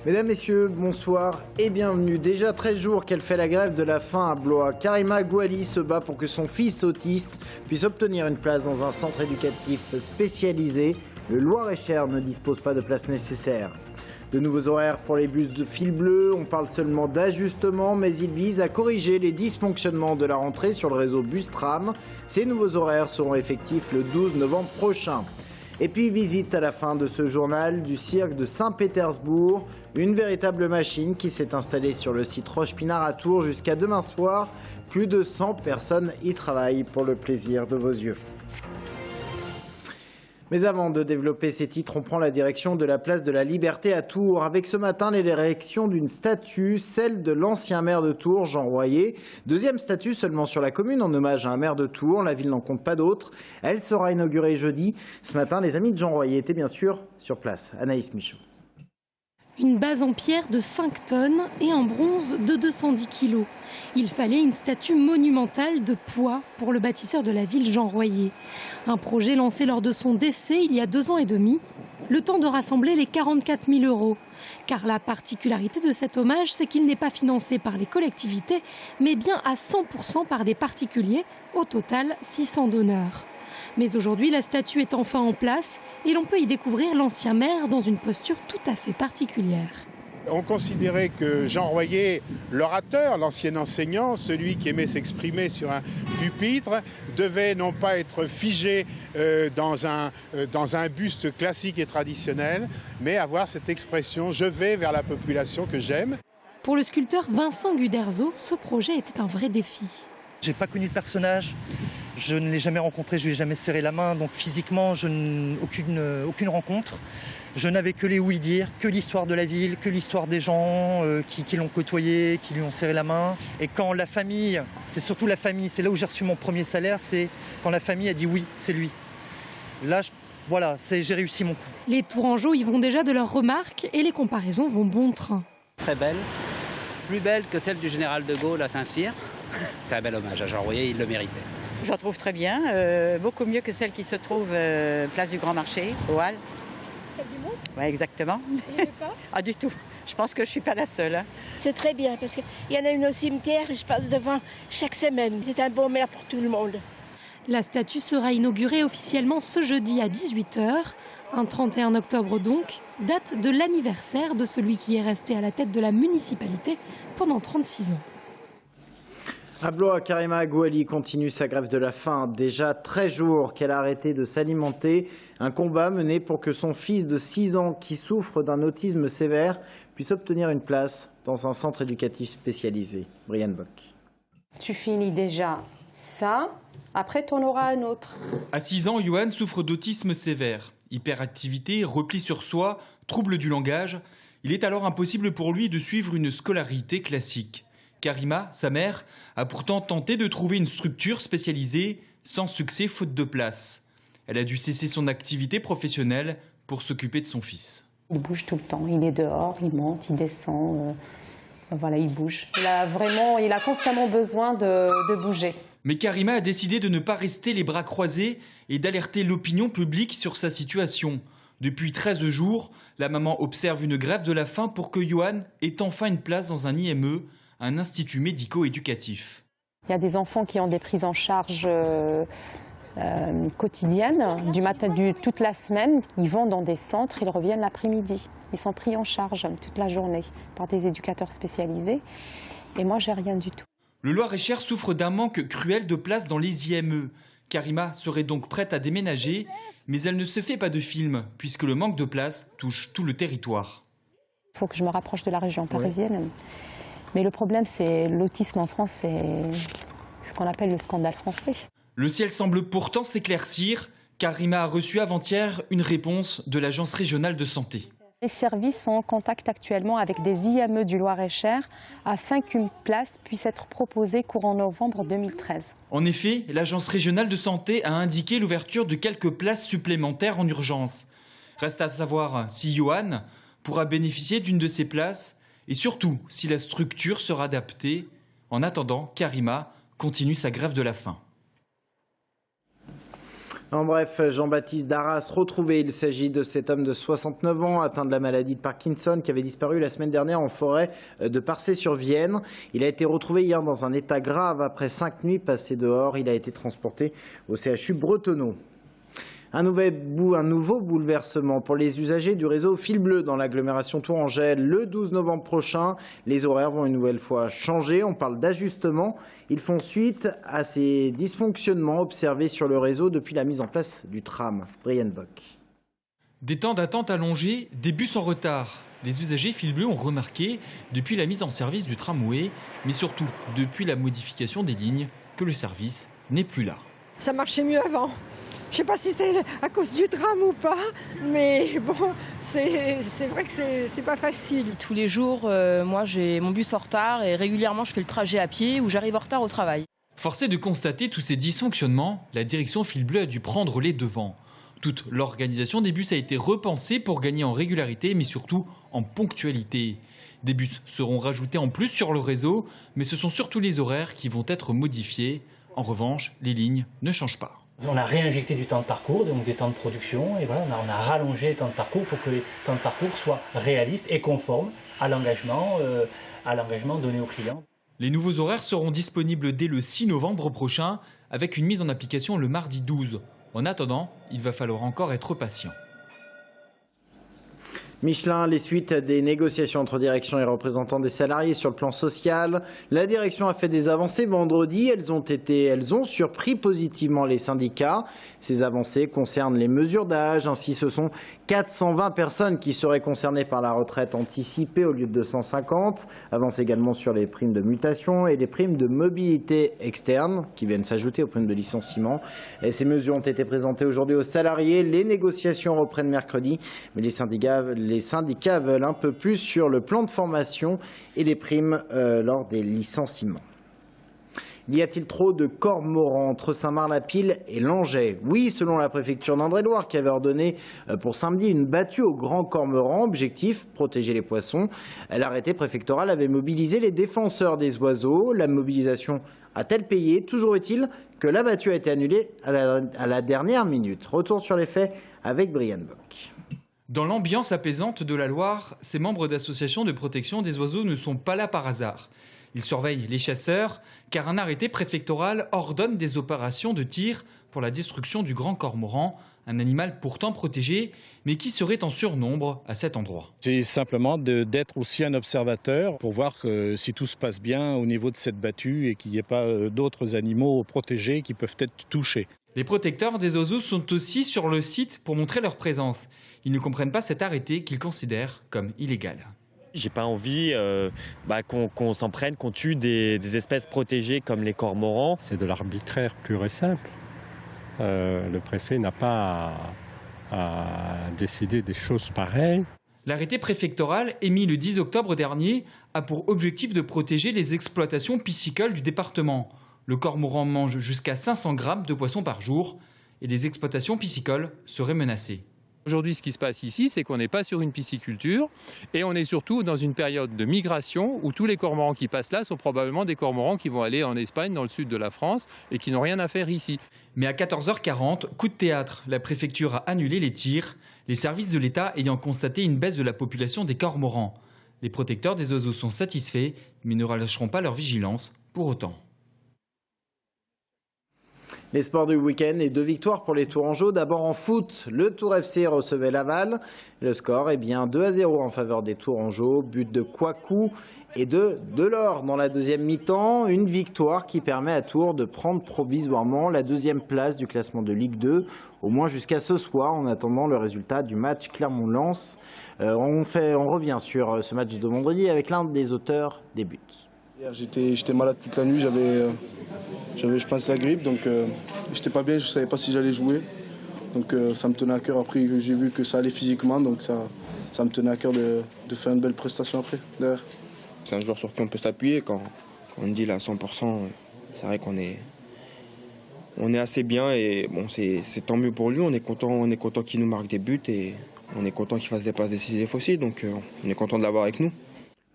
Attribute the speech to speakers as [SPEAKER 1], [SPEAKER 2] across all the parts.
[SPEAKER 1] Mesdames, Messieurs, bonsoir et bienvenue. Déjà 13 jours qu'elle fait la grève de la faim à Blois. Karima Gouali se bat pour que son fils autiste puisse obtenir une place dans un centre éducatif spécialisé. Le Loir-et-Cher ne dispose pas de place nécessaire. De nouveaux horaires pour les bus de fil bleu. On parle seulement d'ajustement, mais ils visent à corriger les dysfonctionnements de la rentrée sur le réseau bus-tram. Ces nouveaux horaires seront effectifs le 12 novembre prochain. Et puis visite à la fin de ce journal du cirque de Saint-Pétersbourg, une véritable machine qui s'est installée sur le site Roche-Pinard à Tours jusqu'à demain soir. Plus de 100 personnes y travaillent pour le plaisir de vos yeux. Mais avant de développer ces titres, on prend la direction de la place de la Liberté à Tours, avec ce matin l'érection d'une statue, celle de l'ancien maire de Tours, Jean Royer. Deuxième statue seulement sur la commune, en hommage à un maire de Tours. La ville n'en compte pas d'autres. Elle sera inaugurée jeudi. Ce matin, les amis de Jean Royer étaient bien sûr sur place. Anaïs Michaud.
[SPEAKER 2] Une base en pierre de 5 tonnes et en bronze de 210 kilos. Il fallait une statue monumentale de poids pour le bâtisseur de la ville Jean Royer. Un projet lancé lors de son décès il y a 2 ans et demi. Le temps de rassembler les 44 000 €. Car la particularité de cet hommage, c'est qu'il n'est pas financé par les collectivités, mais bien à 100% par des particuliers. Au total, 600 donneurs. Mais aujourd'hui, la statue est enfin en place et l'on peut y découvrir l'ancien maire dans une posture tout à fait particulière.
[SPEAKER 3] On considérait que Jean Royer, l'orateur, l'ancien enseignant, celui qui aimait s'exprimer sur un pupitre, devait non pas être figé dans un buste classique et traditionnel, mais avoir cette expression « je vais vers la population que j'aime ».
[SPEAKER 2] Pour le sculpteur Vincent Guderzo, ce projet était un vrai défi.
[SPEAKER 4] J'ai pas connu le personnage, je ne l'ai jamais rencontré, je lui ai jamais serré la main, donc physiquement, aucune rencontre. Je n'avais que les oui-dire, que l'histoire de la ville, que l'histoire des gens qui l'ont côtoyé, qui lui ont serré la main. Et quand la famille, c'est surtout la famille, c'est là où j'ai reçu mon premier salaire, c'est quand la famille a dit oui, c'est lui. Là, voilà, j'ai réussi mon coup.
[SPEAKER 2] Les Tourangeaux y vont déjà de leurs remarques et les comparaisons vont bon train.
[SPEAKER 5] Très belle, plus belle que celle du général de Gaulle à Saint-Cyr. C'est un bel hommage à Jean Royer, il le méritait.
[SPEAKER 6] Je la trouve très bien, beaucoup mieux que celle qui se trouve place du Grand Marché, au Halles.
[SPEAKER 2] Celle du monstre ?
[SPEAKER 6] Oui, exactement.
[SPEAKER 2] Vous pas ?
[SPEAKER 6] Ah, du tout. Je pense que je ne suis pas la seule. Hein.
[SPEAKER 7] C'est très bien, parce qu'il y en a une au cimetière, je passe devant chaque semaine. C'est un bon maire pour tout le monde.
[SPEAKER 2] La statue sera inaugurée officiellement ce jeudi à 18 h, un 31 octobre donc, date de l'anniversaire de celui qui est resté à la tête de la municipalité pendant 36 ans.
[SPEAKER 1] À Blois, Karima Gouali continue sa grève de la faim. Déjà 13 jours qu'elle a arrêté de s'alimenter. Un combat mené pour que son fils de 6 ans, qui souffre d'un autisme sévère, puisse obtenir une place dans un centre éducatif spécialisé. Brianne Bock.
[SPEAKER 8] Tu finis déjà ça, après tu en auras un autre.
[SPEAKER 9] À 6 ans, Johan souffre d'autisme sévère. Hyperactivité, repli sur soi, trouble du langage. Il est alors impossible pour lui de suivre une scolarité classique. Karima, sa mère, a pourtant tenté de trouver une structure spécialisée, sans succès faute de place. Elle a dû cesser son activité professionnelle pour s'occuper de son fils.
[SPEAKER 8] Il bouge tout le temps, il est dehors, il monte, il descend, voilà, il bouge. Il a constamment besoin de bouger.
[SPEAKER 9] Mais Karima a décidé de ne pas rester les bras croisés et d'alerter l'opinion publique sur sa situation. Depuis 13 jours, la maman observe une grève de la faim pour que Johan ait enfin une place dans un IME, un institut médico-éducatif.
[SPEAKER 8] Il y a des enfants qui ont des prises en charge quotidiennes, toute la semaine. Ils vont dans des centres, ils reviennent l'après-midi. Ils sont pris en charge toute la journée par des éducateurs spécialisés. Et moi, j'ai rien du tout.
[SPEAKER 9] Le Loir-et-Cher souffre d'un manque cruel de place dans les IME. Karima serait donc prête à déménager, mais elle ne se fait pas de film, puisque le manque de place touche tout le territoire.
[SPEAKER 8] Il faut que je me rapproche de la région parisienne. Oui. Mais le problème, c'est l'autisme en France, c'est ce qu'on appelle le scandale français.
[SPEAKER 9] Le ciel semble pourtant s'éclaircir. Karima a reçu avant-hier une réponse de l'Agence régionale de santé.
[SPEAKER 8] Les services sont en contact actuellement avec des IME du Loir-et-Cher afin qu'une place puisse être proposée courant novembre 2013.
[SPEAKER 9] En effet, l'Agence régionale de santé a indiqué l'ouverture de quelques places supplémentaires en urgence. Reste à savoir si Johan pourra bénéficier d'une de ces places et surtout si la structure sera adaptée. En attendant, Karima continue sa grève de la faim.
[SPEAKER 1] En bref, Jean-Baptiste Darras retrouvé. Il s'agit de cet homme de 69 ans atteint de la maladie de Parkinson qui avait disparu la semaine dernière en forêt de Parcé-sur-Vienne. Il a été retrouvé hier dans un état grave après 5 nuits passées dehors. Il a été transporté au CHU Bretonneau. Un nouveau bouleversement pour les usagers du réseau Fil Bleu dans l'agglomération tourangelle. Le 12 novembre prochain, les horaires vont une nouvelle fois changer. On parle d'ajustement. Ils font suite à ces dysfonctionnements observés sur le réseau depuis la mise en place du tram. Brian Bock.
[SPEAKER 9] Des temps d'attente allongés, des bus en retard. Les usagers Fil Bleu ont remarqué, depuis la mise en service du tramway, mais surtout depuis la modification des lignes, que le service n'est plus là.
[SPEAKER 10] Ça marchait mieux avant. Je ne sais pas si c'est à cause du tram ou pas, mais bon, c'est vrai que c'est pas facile.
[SPEAKER 11] Tous les jours, moi j'ai mon bus en retard et régulièrement je fais le trajet à pied ou j'arrive en retard au travail.
[SPEAKER 9] Forcé de constater tous ces dysfonctionnements, la direction Fil Bleu a dû prendre les devants. Toute l'organisation des bus a été repensée pour gagner en régularité, mais surtout en ponctualité. Des bus seront rajoutés en plus sur le réseau, mais ce sont surtout les horaires qui vont être modifiés. En revanche, les lignes ne changent pas.
[SPEAKER 12] On a réinjecté du temps de parcours, donc des temps de production, et voilà, on a rallongé les temps de parcours pour que les temps de parcours soient réalistes et conformes à l'engagement donné aux clients.
[SPEAKER 9] Les nouveaux horaires seront disponibles dès le 6 novembre prochain, avec une mise en application le mardi 12. En attendant, il va falloir encore être patient.
[SPEAKER 1] Michelin, les suites des négociations entre direction et représentants des salariés sur le plan social. La direction a fait des avancées vendredi. Elles ont surpris positivement les syndicats. Ces avancées concernent les mesures d'âge. Ainsi, ce sont 420 personnes qui seraient concernées par la retraite anticipée au lieu de 250. Avance également sur les primes de mutation et les primes de mobilité externe qui viennent s'ajouter aux primes de licenciement. Et ces mesures ont été présentées aujourd'hui aux salariés. Les négociations reprennent mercredi, mais les syndicats veulent un peu plus sur le plan de formation et les primes lors des licenciements. Y a-t-il trop de cormorans entre Saint-Marc-la-Pile et Langeais? Oui, selon la préfecture d'Indre-et-Loire qui avait ordonné pour samedi une battue aux grands cormorans. Objectif, protéger les poissons. L'arrêté préfectoral avait mobilisé les défenseurs des oiseaux. La mobilisation a-t-elle payé? Toujours est-il que la battue a été annulée à la dernière minute. Retour sur les faits avec Brian Bock.
[SPEAKER 9] Dans l'ambiance apaisante de la Loire, ces membres d'associations de protection des oiseaux ne sont pas là par hasard. Ils surveillent les chasseurs, car un arrêté préfectoral ordonne des opérations de tir pour la destruction du grand cormoran, un animal pourtant protégé, mais qui serait en surnombre à cet endroit.
[SPEAKER 13] C'est simplement d'être aussi un observateur pour voir si tout se passe bien au niveau de cette battue et qu'il n'y ait pas d'autres animaux protégés qui peuvent être touchés.
[SPEAKER 9] Les protecteurs des oiseaux sont aussi sur le site pour montrer leur présence. Ils ne comprennent pas cet arrêté qu'ils considèrent comme illégal.
[SPEAKER 14] J'ai pas envie qu'on s'en prenne, qu'on tue des espèces protégées comme les cormorans.
[SPEAKER 15] C'est de l'arbitraire pur et simple. Le préfet n'a pas à décider des choses pareilles.
[SPEAKER 9] L'arrêté préfectoral émis le 10 octobre dernier a pour objectif de protéger les exploitations piscicoles du département. Le cormoran mange jusqu'à 500 grammes de poissons par jour et les exploitations piscicoles seraient menacées.
[SPEAKER 16] Aujourd'hui, ce qui se passe ici, c'est qu'on n'est pas sur une pisciculture et on est surtout dans une période de migration où tous les cormorans qui passent là sont probablement des cormorans qui vont aller en Espagne, dans le sud de la France et qui n'ont rien à faire ici.
[SPEAKER 9] Mais à 14h40, coup de théâtre, la préfecture a annulé les tirs, les services de l'État ayant constaté une baisse de la population des cormorans. Les protecteurs des oiseaux sont satisfaits, mais ne relâcheront pas leur vigilance pour autant.
[SPEAKER 1] Les sports du week-end et 2 victoires pour les Tourangeaux. D'abord en foot, le Tour FC recevait Laval. Le score est bien 2-0 en faveur des Tourangeaux. But de Kouakou et de Delors dans la deuxième mi-temps. Une victoire qui permet à Tours de prendre provisoirement la 2e place du classement de Ligue 2, au moins jusqu'à ce soir, en attendant le résultat du match Clermont-Lens. On revient sur ce match de vendredi avec l'un des auteurs des buts.
[SPEAKER 17] J'étais malade toute la nuit, j'avais je pense la grippe, donc j'étais pas bien, je savais pas si j'allais jouer. Donc ça me tenait à cœur après que j'ai vu que ça allait physiquement, donc ça me tenait à cœur de faire une belle prestation après, derrière.
[SPEAKER 18] C'est un joueur sur qui on peut s'appuyer quand on dit là à 100%, c'est vrai qu'on est assez bien et bon, c'est tant mieux pour lui, on est content qu'il nous marque des buts et on est content qu'il fasse des passes décisives aussi, donc on est content de l'avoir avec nous.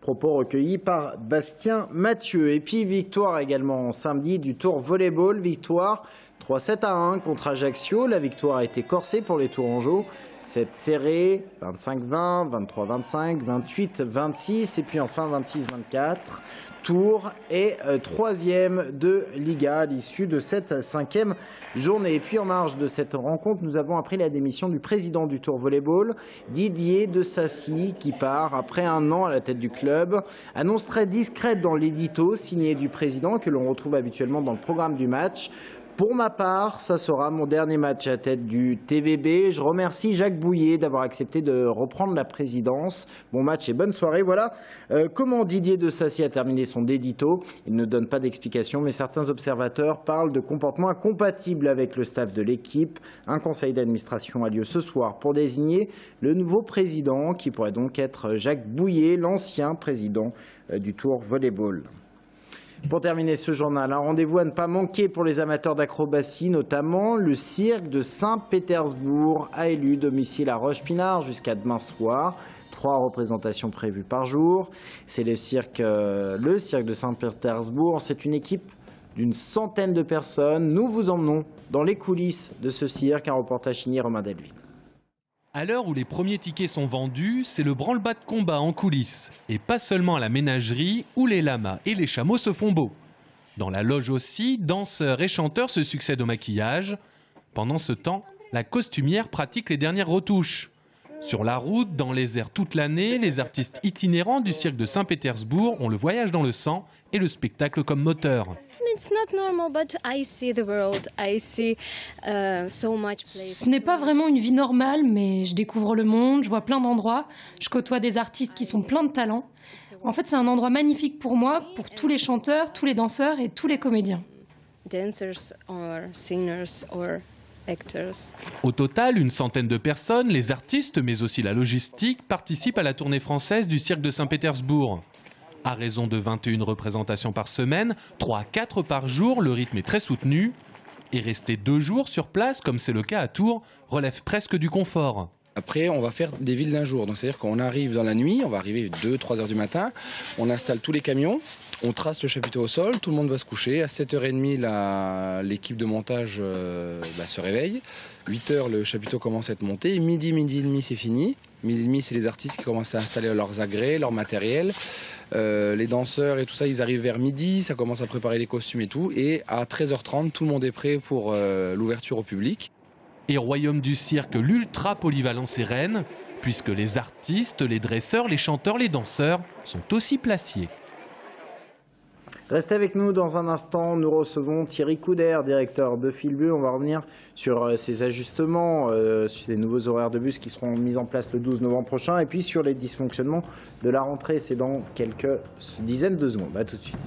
[SPEAKER 1] Propos recueillis par Bastien Mathieu. Et puis victoire également samedi du Tour Volleyball, victoire 3-7-1 contre Ajaccio. La victoire a été corsée pour les Tourangeaux. 7 serrés, 25-20, 23-25, 28-26 et puis enfin 26-24. Tours est troisième de Liga à l'issue de cette 5e journée. Et puis en marge de cette rencontre, nous avons appris la démission du président du Tours Volleyball, Didier de Sacy, qui part après un an à la tête du club. Annonce très discrète dans l'édito signé du président que l'on retrouve habituellement dans le programme du match. Pour ma part, ça sera mon dernier match à tête du TVB. Je remercie Jacques Bouillet d'avoir accepté de reprendre la présidence. Bon match et bonne soirée. Voilà comment Didier de Sacy a terminé son édito. Il ne donne pas d'explication, mais certains observateurs parlent de comportements incompatibles avec le staff de l'équipe. Un conseil d'administration a lieu ce soir pour désigner le nouveau président, qui pourrait donc être Jacques Bouillet, l'ancien président du Tours Volleyball. Pour terminer ce journal, un rendez-vous à ne pas manquer pour les amateurs d'acrobatie, notamment le cirque de Saint-Pétersbourg a élu domicile à Roche-Pinard jusqu'à demain soir. 3 représentations prévues par jour. C'est le cirque de Saint-Pétersbourg. C'est une équipe d'une centaine de personnes. Nous vous emmenons dans les coulisses de ce cirque. Un reportage signé Romain Delville.
[SPEAKER 19] À l'heure où les premiers tickets sont vendus, c'est le branle-bas de combat en coulisses. Et pas seulement à la ménagerie, où les lamas et les chameaux se font beaux. Dans la loge aussi, danseurs et chanteurs se succèdent au maquillage. Pendant ce temps, la costumière pratique les dernières retouches. Sur la route, dans les airs toute l'année, les artistes itinérants du cirque de Saint-Pétersbourg ont le voyage dans le sang et le spectacle comme moteur.
[SPEAKER 2] Ce n'est pas vraiment une vie normale, mais je découvre le monde, je vois plein d'endroits, je côtoie des artistes qui sont pleins de talent. En fait, c'est un endroit magnifique pour moi, pour tous les chanteurs, tous les danseurs et tous les comédiens.
[SPEAKER 19] Au total, une centaine de personnes, les artistes mais aussi la logistique, participent à la tournée française du cirque de Saint-Pétersbourg. À raison de 21 représentations par semaine, 3 à 4 par jour, le rythme est très soutenu. Et rester 2 jours sur place, comme c'est le cas à Tours, relève presque du confort.
[SPEAKER 20] Après, on va faire des villes d'un jour. Donc, c'est-à-dire qu'on arrive dans la nuit, on va arriver 2-3 heures du matin, on installe tous les camions, on trace le chapiteau au sol, tout le monde va se coucher. À 7h30, l'équipe de montage se réveille. 8h, le chapiteau commence à être monté. Midi et demi, c'est fini. Midi et demi, c'est les artistes qui commencent à installer leurs agrès, leur matériel. Les danseurs et tout ça, ils arrivent vers midi, ça commence à préparer les costumes et tout. Et à 13h30, tout le monde est prêt pour l'ouverture au public.
[SPEAKER 19] Et royaume du cirque, l'ultra polyvalence est reine, puisque les artistes, les dresseurs, les chanteurs, les danseurs sont aussi placiers.
[SPEAKER 1] Restez avec nous dans un instant, nous recevons Thierry Couder, directeur de Filbu. On va revenir sur ces ajustements, sur les nouveaux horaires de bus qui seront mis en place le 12 novembre prochain et puis sur les dysfonctionnements de la rentrée. C'est dans quelques dizaines de secondes. À tout de suite.